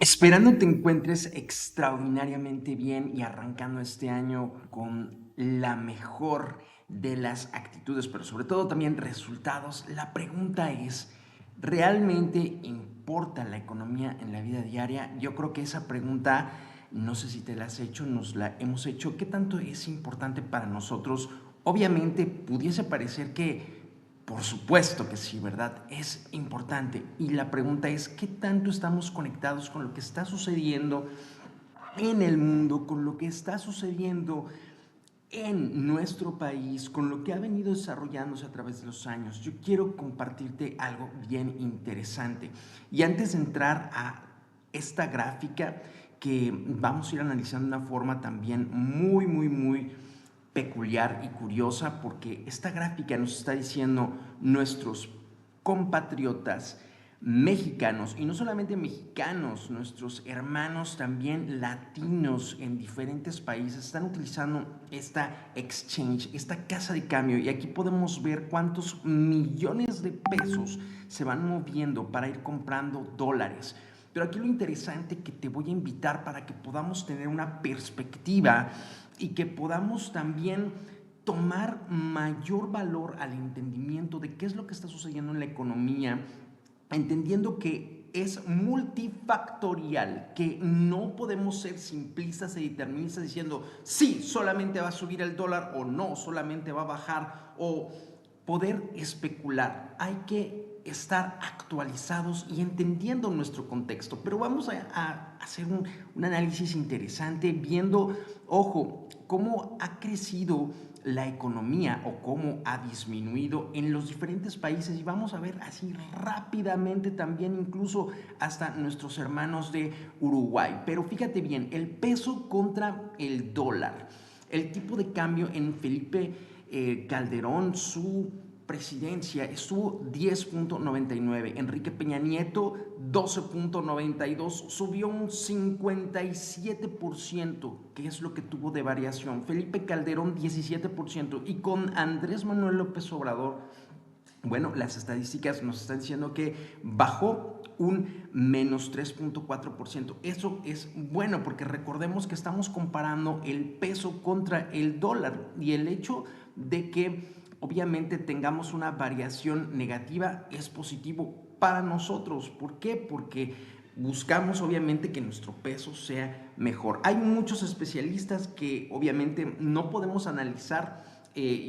Esperando te encuentres extraordinariamente bien y arrancando este año con la mejor de las actitudes, pero sobre todo también resultados. La pregunta es, ¿realmente importa la economía en la vida diaria? Yo creo que esa pregunta, no sé si te la has hecho, nos la hemos hecho. ¿Qué tanto es importante para nosotros? Obviamente pudiese parecer que por supuesto que sí, ¿verdad? Es importante. Y la pregunta es, ¿qué tanto estamos conectados con lo que está sucediendo en el mundo, con lo que está sucediendo en nuestro país, con lo que ha venido desarrollándose a través de los años? Yo quiero compartirte algo bien interesante. Y antes de entrar a esta gráfica que vamos a ir analizando de una forma también muy peculiar y curiosa, porque esta gráfica nos está diciendo nuestros compatriotas mexicanos, y no solamente mexicanos, nuestros hermanos también latinos en diferentes países están utilizando esta exchange, esta casa de cambio, y aquí podemos ver cuántos millones de pesos se van moviendo para ir comprando dólares. Pero aquí lo interesante que te voy a invitar para que podamos tener una perspectiva y que podamos también tomar mayor valor al entendimiento de qué es lo que está sucediendo en la economía, entendiendo que es multifactorial, que no podemos ser simplistas e deterministas diciendo sí, solamente va a subir el dólar o no, solamente va a bajar, o poder especular. Hay que estar actualizados y entendiendo nuestro contexto, pero vamos a hacer un análisis interesante viendo, ojo, cómo ha crecido la economía o cómo ha disminuido en los diferentes países, y vamos a ver así rápidamente también incluso hasta nuestros hermanos de Uruguay. Pero fíjate bien, el peso contra el dólar, el tipo de cambio en Felipe Calderón, su presidencia, estuvo 10.99, Enrique Peña Nieto 12.92, subió un 57%, que es lo que tuvo de variación. Felipe Calderón 17%, y con Andrés Manuel López Obrador, bueno, las estadísticas nos están diciendo que bajó un menos 3.4%. Eso es bueno porque recordemos que estamos comparando el peso contra el dólar, y el hecho de que obviamente tengamos una variación negativa es positivo para nosotros. ¿Por qué? Porque buscamos obviamente que nuestro peso sea mejor. Hay muchos especialistas que obviamente no podemos analizar.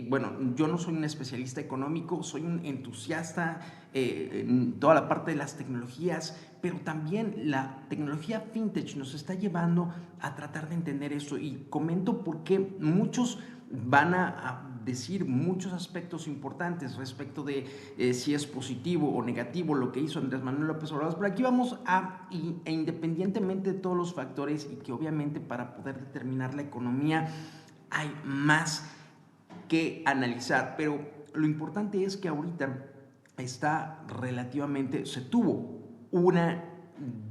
Bueno, yo no soy un especialista económico, soy un entusiasta en toda la parte de las tecnologías, pero también la tecnología fintech nos está llevando a tratar de entender eso, y comento porque muchos van a decir muchos aspectos importantes respecto de si es positivo o negativo lo que hizo Andrés Manuel López Obrador, pero aquí vamos a, independientemente de todos los factores, y que obviamente para poder determinar la economía hay más que analizar, pero lo importante es que ahorita está relativamente, se tuvo una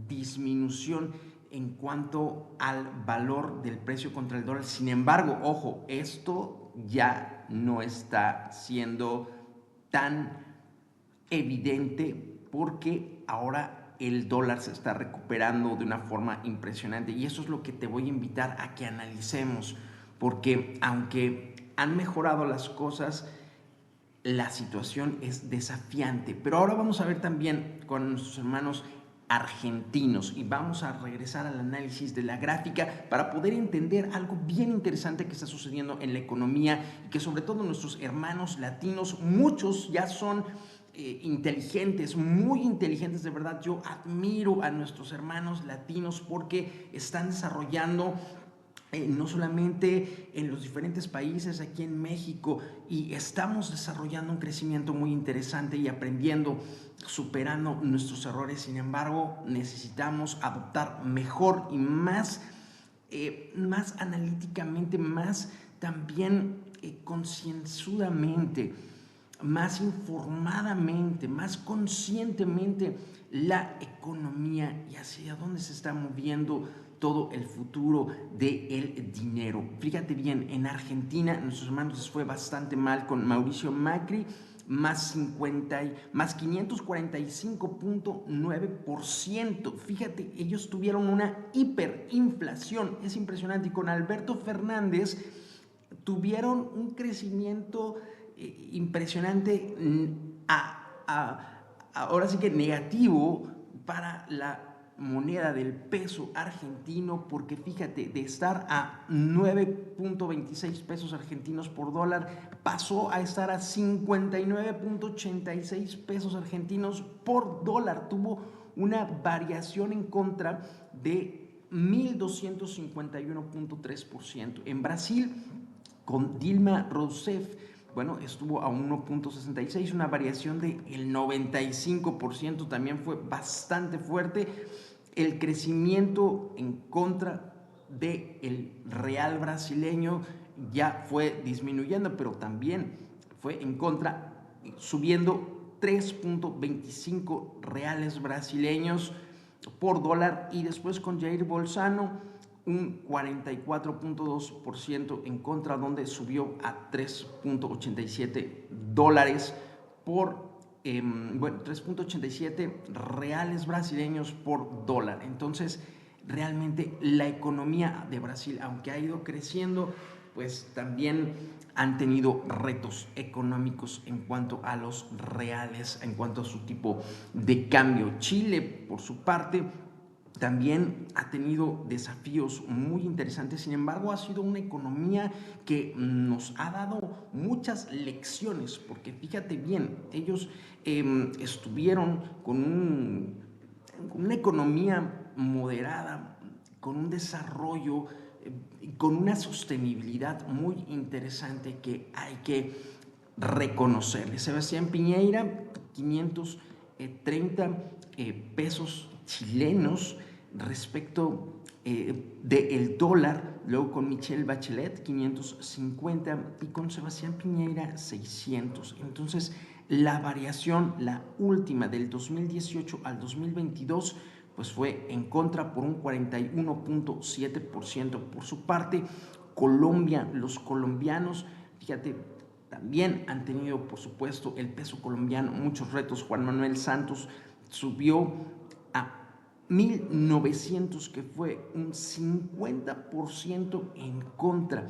disminución en cuanto al valor del precio contra el dólar. Sin embargo, ojo, esto ya no está siendo tan evidente porque ahora el dólar se está recuperando de una forma impresionante, y eso es lo que te voy a invitar a que analicemos, porque aunque han mejorado las cosas, la situación es desafiante. Pero ahora vamos a ver también con nuestros hermanos argentinos, y vamos a regresar al análisis de la gráfica para poder entender algo bien interesante que está sucediendo en la economía, y que sobre todo nuestros hermanos latinos, muchos ya son inteligentes, muy inteligentes, de verdad. Yo admiro a nuestros hermanos latinos porque están desarrollando no solamente en los diferentes países, aquí en México, y estamos desarrollando un crecimiento muy interesante y aprendiendo, superando nuestros errores. Sin embargo, necesitamos adoptar mejor y más analíticamente, más también concienzudamente, más informadamente, más conscientemente la economía y hacia dónde se está moviendo todo el futuro del dinero. Fíjate bien, en Argentina nuestros hermanos les fue bastante mal con Mauricio Macri, más 545.9%. Fíjate, ellos tuvieron una hiperinflación, es impresionante. Y con Alberto Fernández tuvieron un crecimiento impresionante, ahora sí que negativo para la moneda del peso argentino, porque fíjate, de estar a 9.26 pesos argentinos por dólar, pasó a estar a 59.86 pesos argentinos por dólar. Tuvo una variación en contra de 1.251.3%. En Brasil, con Dilma Rousseff, bueno, estuvo a 1.66, una variación del 95%, también fue bastante fuerte. El crecimiento en contra del real brasileño ya fue disminuyendo, pero también fue en contra, subiendo 3.25 reales brasileños por dólar. Y después con Jair Bolsonaro, un 44.2% en contra, donde subió a 3.87 dólares por, 3.87 reales brasileños por dólar. Entonces, realmente la economía de Brasil, aunque ha ido creciendo, pues también han tenido retos económicos en cuanto a los reales, en cuanto a su tipo de cambio. Chile, por su parte, también ha tenido desafíos muy interesantes. Sin embargo, ha sido una economía que nos ha dado muchas lecciones, porque fíjate bien, ellos estuvieron con una economía moderada, con un desarrollo, con una sostenibilidad muy interesante que hay que reconocerle. Sebastián Piñera, 530 pesos chilenos respecto del dólar. Luego con Michelle Bachelet 550 y con Sebastián Piñera 600. Entonces la variación, la última del 2018 al 2022, pues fue en contra por un 41.7%. Por su parte, Colombia, los colombianos, fíjate, también han tenido, por supuesto, el peso colombiano muchos retos. Juan Manuel Santos subió a 1.900, que fue un 50% en contra,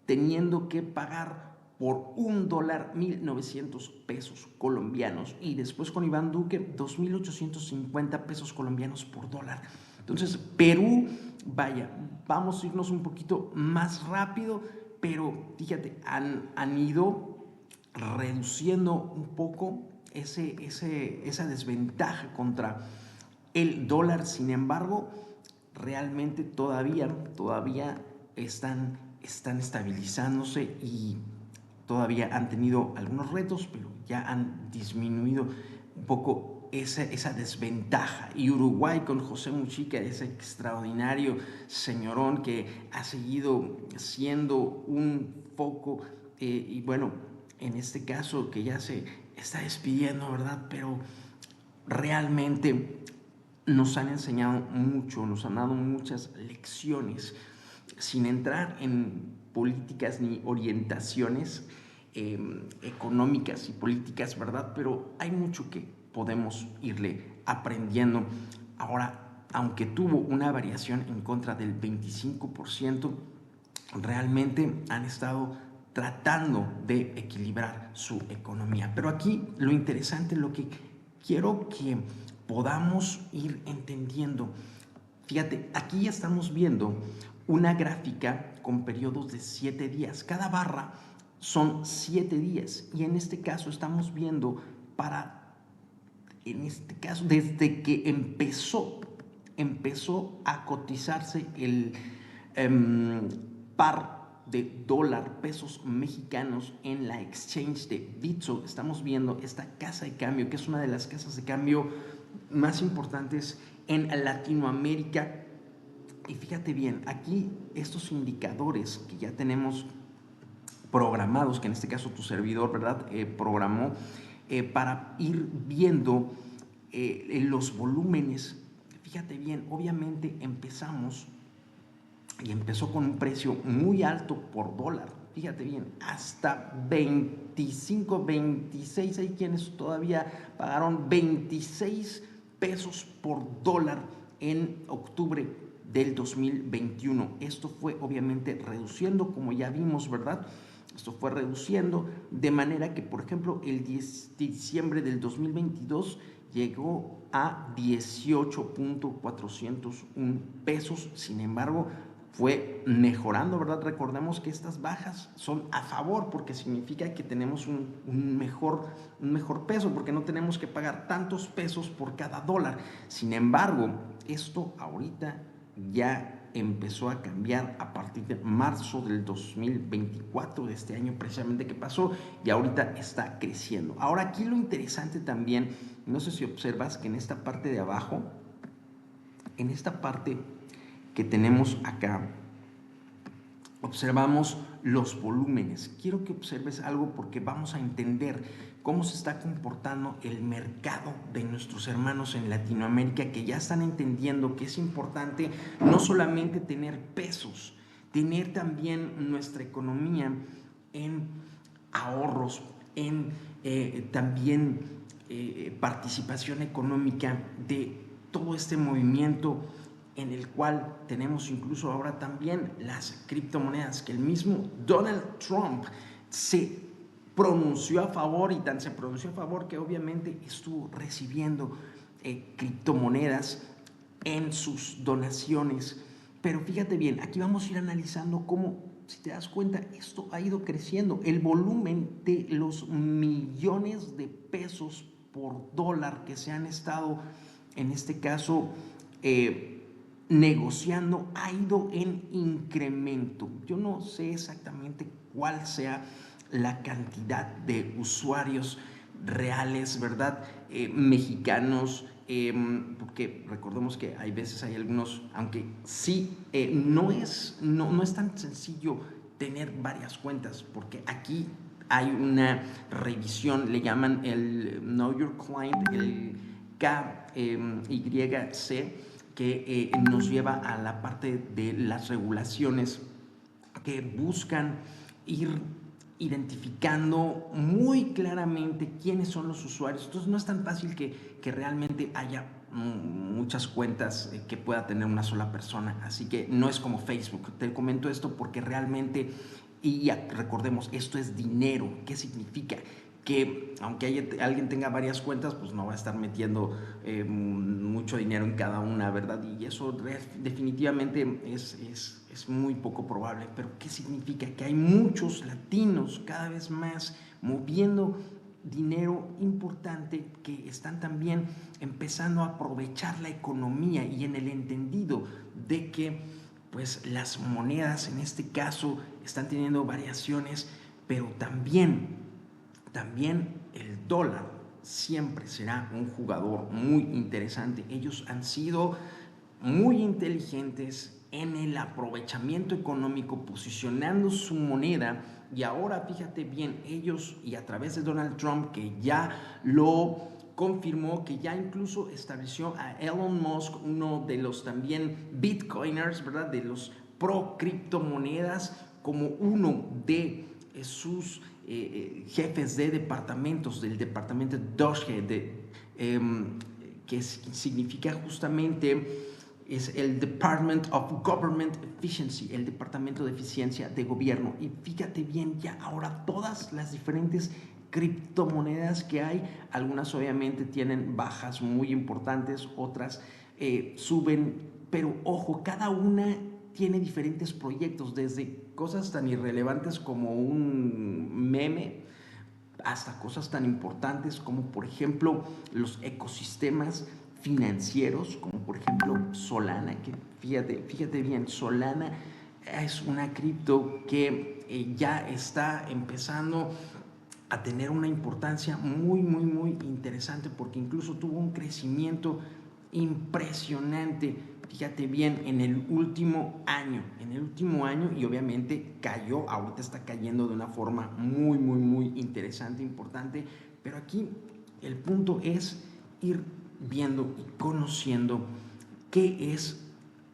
teniendo que pagar por un dólar 1.900 pesos colombianos. Y después con Iván Duque, 2.850 pesos colombianos por dólar. Entonces, Perú, vaya, vamos a irnos un poquito más rápido, pero fíjate, han ido reduciendo un poco esa desventaja contra el dólar. Sin embargo, realmente todavía están estabilizándose y todavía han tenido algunos retos, pero ya han disminuido un poco esa desventaja. Y Uruguay con José Mujica, ese extraordinario señorón que ha seguido siendo un foco, y bueno, en este caso que ya se está despidiendo, ¿verdad? Pero realmente nos han enseñado mucho, nos han dado muchas lecciones, sin entrar en políticas ni orientaciones económicas y políticas, ¿verdad? Pero hay mucho que podemos irle aprendiendo. Ahora, aunque tuvo una variación en contra del 25%, realmente han estado tratando de equilibrar su economía. Pero aquí lo interesante, lo que quiero que podamos ir entendiendo, fíjate, aquí ya estamos viendo una gráfica con periodos de 7 días. Cada barra son 7 días y en este caso estamos viendo desde que empezó a cotizarse el par de dólar pesos mexicanos en la exchange de Bitso. Estamos viendo esta casa de cambio, que es una de las casas de cambio más importantes en Latinoamérica. Y fíjate bien, aquí estos indicadores que ya tenemos programados, que en este caso tu servidor, ¿verdad? Programó para ir viendo los volúmenes. Fíjate bien, obviamente empezó con un precio muy alto por dólar. fíjate bien, hasta 25, 26, hay quienes todavía pagaron 26 pesos por dólar en octubre del 2021. Esto fue obviamente reduciendo, como ya vimos, ¿verdad? Esto fue reduciendo de manera que, por ejemplo, el 10 de diciembre del 2022 llegó a 18.401 pesos. Sin embargo, fue mejorando, ¿verdad? Recordemos que estas bajas son a favor porque significa que tenemos un mejor peso, porque no tenemos que pagar tantos pesos por cada dólar. Sin embargo, esto ahorita ya empezó a cambiar a partir de marzo del 2024, de este año precisamente que pasó, y ahorita está creciendo. Ahora, aquí lo interesante también, no sé si observas que en esta parte de abajo, en esta parte que tenemos acá, observamos los volúmenes. Quiero que observes algo porque vamos a entender cómo se está comportando el mercado de nuestros hermanos en Latinoamérica, que ya están entendiendo que es importante no solamente tener pesos, tener también nuestra economía en ahorros, en también participación económica de todo este movimiento en el cual tenemos incluso ahora también las criptomonedas, que el mismo Donald Trump se pronunció a favor, y tan se pronunció a favor que obviamente estuvo recibiendo criptomonedas en sus donaciones. Pero fíjate bien, aquí vamos a ir analizando cómo, si te das cuenta, esto ha ido creciendo. El volumen de los millones de pesos por dólar que se han estado, en este caso, negociando, ha ido en incremento. Yo no sé exactamente cuál sea la cantidad de usuarios reales, ¿verdad? Mexicanos, porque recordemos que hay veces hay algunos, aunque sí, no es tan sencillo tener varias cuentas, porque aquí hay una revisión, le llaman el Know Your Client, el KYC, que nos lleva a la parte de las regulaciones que buscan ir identificando muy claramente quiénes son los usuarios. Entonces no es tan fácil que realmente haya muchas cuentas que pueda tener una sola persona, así que no es como Facebook. Te comento esto porque realmente, y recordemos, esto es dinero. ¿Qué significa? Que aunque alguien tenga varias cuentas, pues no va a estar metiendo mucho dinero en cada una, ¿verdad? Y eso definitivamente es muy poco probable. Pero ¿qué significa? Que hay muchos latinos cada vez más moviendo dinero importante, que están también empezando a aprovechar la economía y en el entendido de que pues las monedas en este caso están teniendo variaciones, pero también el dólar siempre será un jugador muy interesante. Ellos han sido muy inteligentes en el aprovechamiento económico, posicionando su moneda, y ahora fíjate bien, ellos, y a través de Donald Trump, que ya lo confirmó, que ya incluso estableció a Elon Musk, uno de los también bitcoiners, ¿verdad? De los pro criptomonedas, como uno de sus jefes de departamentos, del departamento Doge, que significa justamente, es el Department of Government Efficiency, el Departamento de Eficiencia de Gobierno. Y fíjate bien, ya ahora todas las diferentes criptomonedas que hay, algunas obviamente tienen bajas muy importantes, otras suben, pero ojo, cada una tiene diferentes proyectos, desde cosas tan irrelevantes como un meme hasta cosas tan importantes como, por ejemplo, los ecosistemas financieros, como por ejemplo Solana, que fíjate bien, Solana es una cripto que ya está empezando a tener una importancia muy, muy, muy interesante, porque incluso tuvo un crecimiento impresionante, fíjate bien, en el último año, y obviamente cayó, ahorita está cayendo de una forma muy, muy, muy interesante, importante, pero aquí el punto es ir viendo y conociendo qué es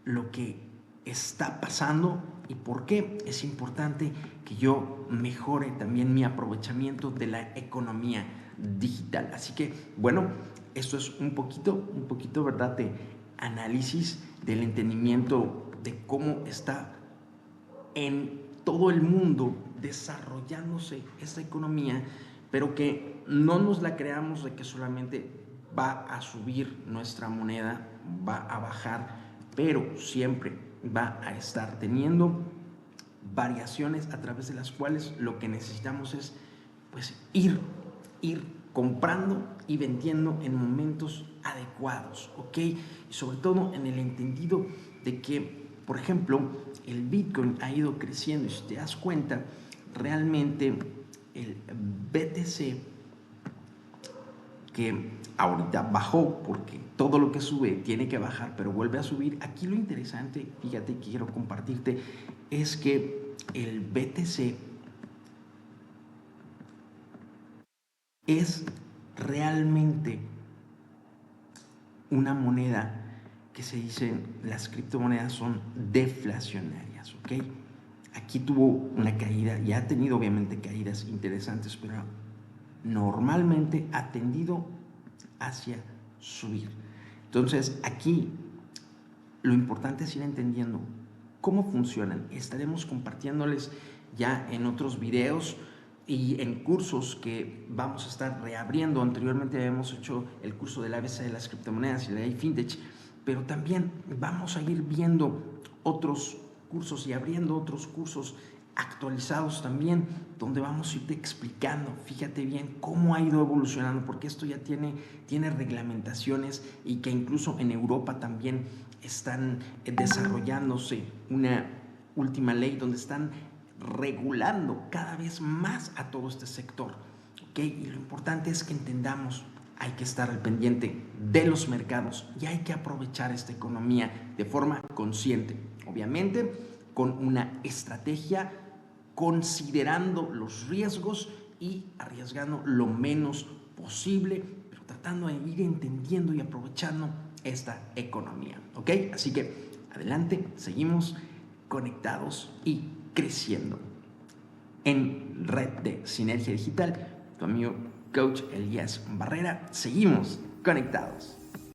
lo que está pasando y por qué es importante que yo mejore también mi aprovechamiento de la economía digital. Así que, bueno, esto es un poquito, ¿verdad?, de análisis del entendimiento de cómo está en todo el mundo desarrollándose esta economía, pero que no nos la creamos de que solamente va a subir nuestra moneda, va a bajar, pero siempre va a estar teniendo variaciones a través de las cuales lo que necesitamos es pues ir comprando y vendiendo en momentos adecuados, ¿ok? Y sobre todo en el entendido de que, por ejemplo, el Bitcoin ha ido creciendo y si te das cuenta, realmente el BTC, que ahorita bajó porque todo lo que sube tiene que bajar, pero vuelve a subir. Aquí lo interesante, fíjate, quiero compartirte, es que el BTC es realmente una moneda que se dicen, las criptomonedas son deflacionarias, ¿ok? Aquí tuvo una caída y ha tenido obviamente caídas interesantes, pero normalmente ha tendido hacia subir. Entonces aquí lo importante es ir entendiendo cómo funcionan. Estaremos compartiéndoles ya en otros videos y en cursos que vamos a estar reabriendo. Anteriormente habíamos hecho el curso del ABC de las criptomonedas y la ley Fintech, pero también vamos a ir viendo otros cursos y abriendo otros cursos actualizados también, donde vamos a irte explicando, fíjate bien cómo ha ido evolucionando, porque esto ya tiene reglamentaciones y que incluso en Europa también están desarrollándose una última ley donde están regulando cada vez más a todo este sector, ¿ok? Y lo importante es que entendamos, hay que estar al pendiente de los mercados y hay que aprovechar esta economía de forma consciente, obviamente con una estrategia considerando los riesgos y arriesgando lo menos posible, pero tratando de ir entendiendo y aprovechando esta economía, ¿ok? Así que adelante, seguimos conectados y creciendo. En Red de Sinergia Digital, tu amigo Coach Elías Barrera, seguimos conectados.